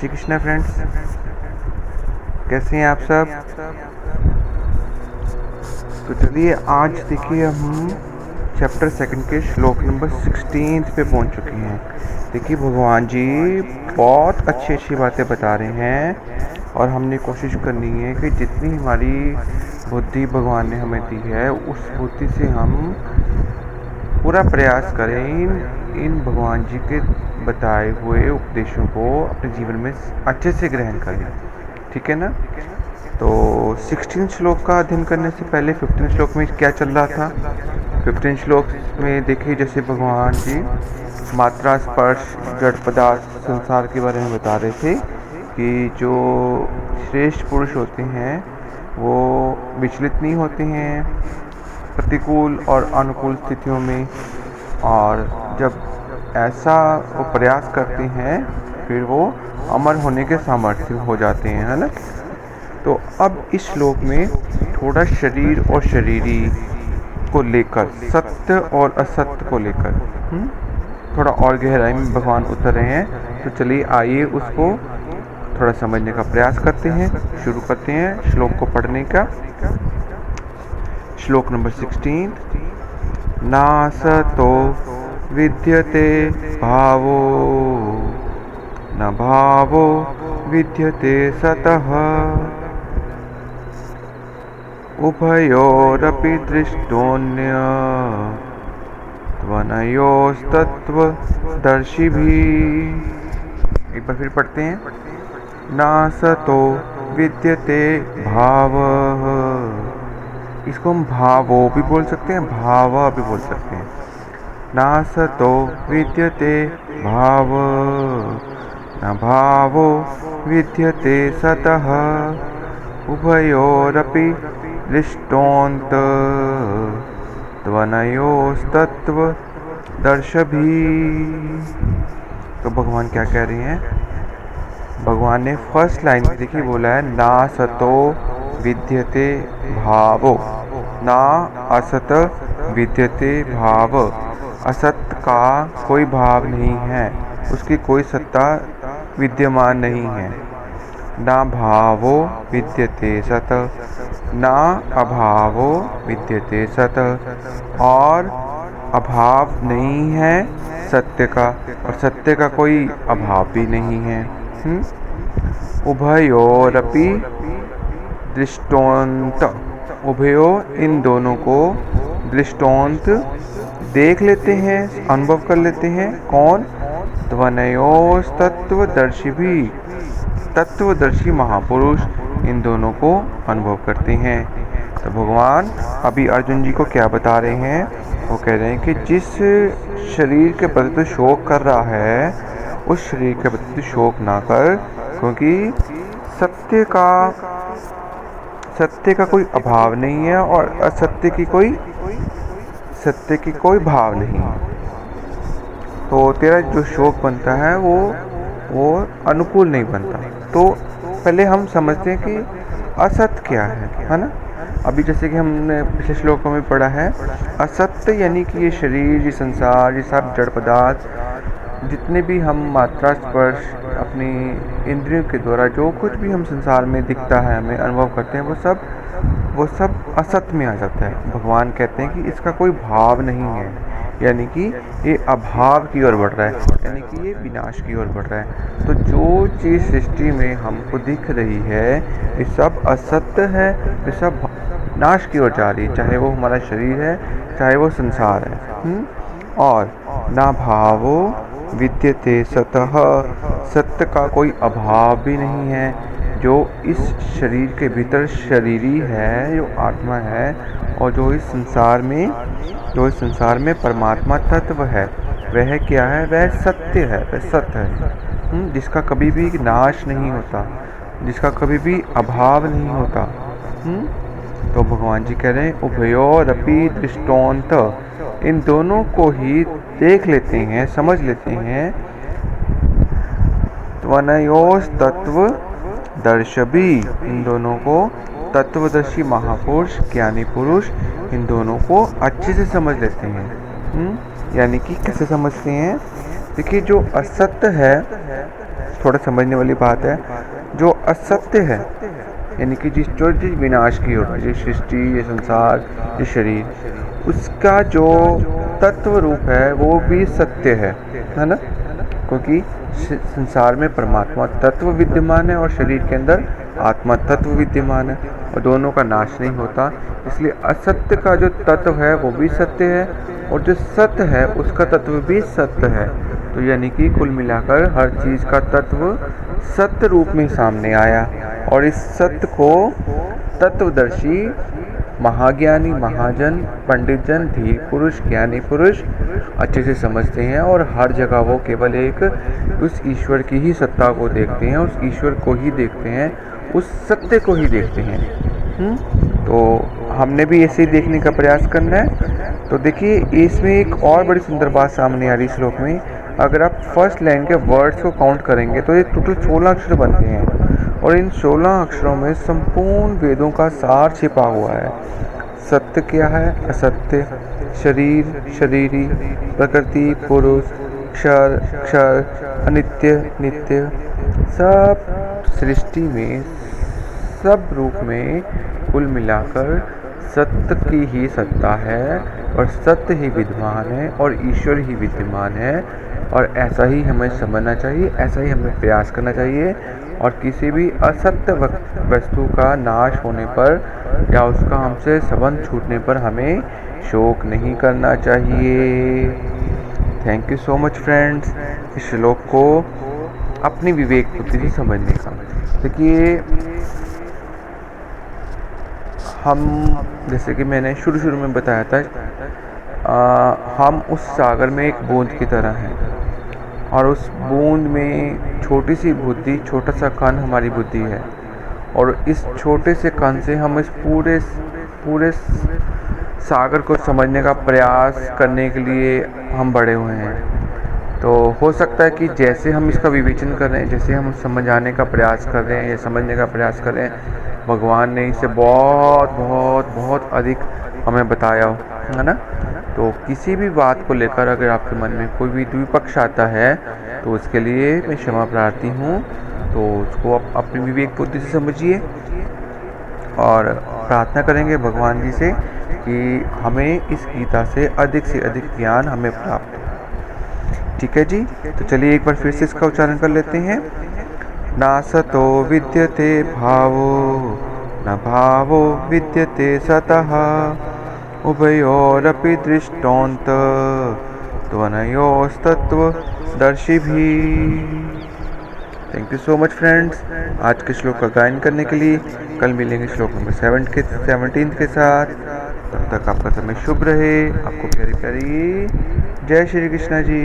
Shri Krishna friends, कैसे हैं आप सब। तो चलिए आज देखिए हम चैप्टर 2 के श्लोक नंबर 16 पे पहुंच चुके हैं। देखिए भगवान जी बहुत अच्छी अच्छी बातें बता रहे हैं और हमने कोशिश करनी है कि जितनी हमारी बुद्धि भगवान ने हमें दी है उस बुद्धि से हम पूरा प्रयास करें इन भगवान जी के बताए हुए उपदेशों को अपने जीवन में अच्छे से ग्रहण करें। ठीक है ना। तो 16 श्लोक का अध्ययन करने से पहले 15 श्लोक में क्या चल रहा था। 15 श्लोक में देखिए जैसे भगवान जी मात्रा स्पर्श जड़ पदार्थ संसार के बारे में बता रहे थे कि जो श्रेष्ठ पुरुष होते हैं वो विचलित नहीं होते हैं प्रतिकूल और अनुकूल स्थितियों में, और जब ऐसा वो प्रयास करते हैं फिर वो अमर होने के सामर्थ्य हो जाते हैं, है ना। तो अब इस श्लोक में थोड़ा शरीर और शरीरी को लेकर, सत्य और असत्य को लेकर थोड़ा और गहराई में भगवान उतर रहे हैं। तो चलिए आइए उसको थोड़ा समझने का प्रयास करते हैं। शुरू करते हैं श्लोक को पढ़ने का। श्लोक नंबर 16। नासतो विद्यते भावो न भावो विद्यते सतः उभयोरपि दृष्टोऽन्य त्वनयोस्तत्त्वदर्शिभिः। एक बार फिर पढ़ते हैं। नासतो विद्यते भावः, इसको हम भावो भी बोल सकते हैं, भाव भी बोल सकते हैं। नासतो विद्यते भाव न भावो विद्यते सतः उभयोरपि दृष्टोऽन्त त्वनयोस्तत्त्वदर्शिभिः। तो भगवान क्या कह रहे हैं। भगवान ने फर्स्ट लाइन में देखिए बोला है नासतो विद्यते भावो, ना असत विद्यते भाव। असत का कोई भाव नहीं है, उसकी कोई सत्ता विद्यमान नहीं है। ना भावो विद्यते सत, ना अभावो विद्यते सत, और अभाव नहीं है सत्य का, और सत्य का कोई अभाव भी नहीं है। उभयोरपि दृष्टोऽन्त, उभयो इन दोनों को, दृष्टोंत देख लेते हैं, अनुभव कर लेते हैं। कौन। त्वनयोस्तत्त्वदर्शिभिः, तत्वदर्शी महापुरुष इन दोनों को अनुभव करते हैं। तो भगवान अभी अर्जुन जी को क्या बता रहे हैं। वो कह रहे हैं कि जिस शरीर के प्रति तो शोक कर रहा है उस शरीर के प्रति तो शोक ना कर, क्योंकि सत्य का कोई अभाव नहीं है और असत्य की कोई भाव नहीं है। तो तेरा जो शोक बनता है वो अनुकूल नहीं बनता। तो पहले हम समझते हैं कि असत्य क्या है ना। अभी जैसे कि हमने पिछले श्लोकों में पढ़ा है, असत्य यानी कि ये शरीर, ये संसार, ये सब जड़ पदार्थ, जितने भी हम मात्रा स्पर्श अपनी इंद्रियों के द्वारा जो कुछ भी हम संसार में दिखता है, हमें अनुभव करते हैं, वो सब असत्य में आ जाता है। भगवान कहते हैं कि इसका कोई भाव नहीं है, यानी कि ये अभाव की ओर बढ़ रहा है, यानी कि ये विनाश की ओर बढ़ रहा है। तो जो चीज़ सृष्टि में हमको दिख रही है ये सब असत्य है, ये सब नाश की ओर जा रही है, चाहे वो हमारा शरीर है, चाहे वो संसार है। और ना भावो विद्यते सतः, सत्य का कोई अभाव भी नहीं है। जो इस शरीर के भीतर शरीरी है, जो आत्मा है, और जो इस संसार में परमात्मा तत्व है, वह क्या है। वह सत्य है, वह सत्य है, जिसका कभी भी नाश नहीं होता, जिसका कभी भी अभाव नहीं होता। तो भगवान जी कह रहे हैं उभयोरपि दृष्टोऽन्त, इन दोनों को ही देख लेते हैं, समझ लेते हैं। त्वनयोस्तत्त्वदर्शिभिः, इन दोनों को तत्वदर्शी महापुरुष, ज्ञानी पुरुष इन दोनों को अच्छे से समझ लेते हैं। यानी कि कैसे समझते हैं। देखिए जो असत्य है, थोड़ा समझने वाली बात है, जो असत्य है यानी कि जो चीज़ विनाश की हो, ये सृष्टि, ये संसार, ये शरीर, उसका जो तत्व रूप है वो भी सत्य है ना। क्योंकि संसार में परमात्मा तत्व विद्यमान है और शरीर के अंदर आत्मा तत्व विद्यमान है और दोनों का नाश नहीं होता, इसलिए असत्य का जो तत्व है वो भी सत्य है और जो सत्य है उसका तत्व भी सत्य है। तो यानी कि कुल मिलाकर हर चीज़ का तत्व सत्य रूप में सामने आया और इस सत्य को तत्वदर्शी महाज्ञानी, महाजन, पंडित जन, धीर पुरुष, ज्ञानी पुरुष अच्छे से समझते हैं और हर जगह वो केवल एक उस ईश्वर की ही सत्ता को देखते हैं, उस ईश्वर को ही देखते हैं, उस सत्य को ही देखते हैं। तो हमने भी ऐसे ही देखने का प्रयास करना है। तो देखिए इसमें एक और बड़ी सुंदर बात सामने आ रही श्लोक में। अगर आप फर्स्ट लाइन के वर्ड्स को काउंट करेंगे तो ये टोटल 16 अक्षर बनते हैं और इन 16 अक्षरों में संपूर्ण वेदों का सार छिपा हुआ है। सत्य क्या है, असत्य, शरीर, शरीरी, प्रकृति, पुरुष, क्षर, क्षर, अनित्य, नित्य, सब सृष्टि में, सब रूप में कुल मिलाकर सत्य की ही सत्ता है और सत्य ही विद्यमान है और ईश्वर ही विद्यमान है। और ऐसा ही हमें समझना चाहिए, ऐसा ही हमें प्रयास करना चाहिए और किसी भी असत्य वस्तु का नाश होने पर या उसका हमसे संबंध छूटने पर हमें शोक नहीं करना चाहिए। Thank you so much friends, इस श्लोक को अपनी विवेक बुद्धि से समझने का। देखिए हम, जैसे कि मैंने शुरू में बताया था, हम उस सागर में एक बूंद की तरह हैं और उस बूंद में छोटी सी बुद्धि, छोटा सा कण हमारी बुद्धि है और इस छोटे से कण से हम इस पूरे सागर को समझने का प्रयास करने के लिए हम बड़े हुए हैं। तो हो सकता है कि जैसे हम इसका विवेचन कर रहे हैं, जैसे हम समझाने का प्रयास कर रहे हैं या समझने का प्रयास कर रहे हैं, भगवान ने इसे बहुत बहुत बहुत अधिक हमें बताया हो, है ना। तो किसी भी बात को लेकर अगर आपके मन में कोई भी द्विपक्ष आता है तो उसके लिए मैं क्षमा प्रार्थी हूँ। तो उसको आप अपनी विवेक बुद्धि से समझिए और प्रार्थना करेंगे भगवान जी से कि हमें इस गीता से अधिक ज्ञान हमें प्राप्त हो। ठीक है जी, तो चलिए एक बार फिर से इसका उच्चारण कर लेते हैं। नासतो विद्यते भावो न भावो विद्यते सतः उभयोरपि दृष्टान्त त्वनयोस्तत्त्वदर्शिभिः। Thank you so much friends, आज के श्लोक का गायन करने के लिए। कल मिलेंगे श्लोक नंबर 17 के साथ। तब तक आपका समय शुभ रहे। आपको प्यारी प्यारी जय श्री कृष्ण जी।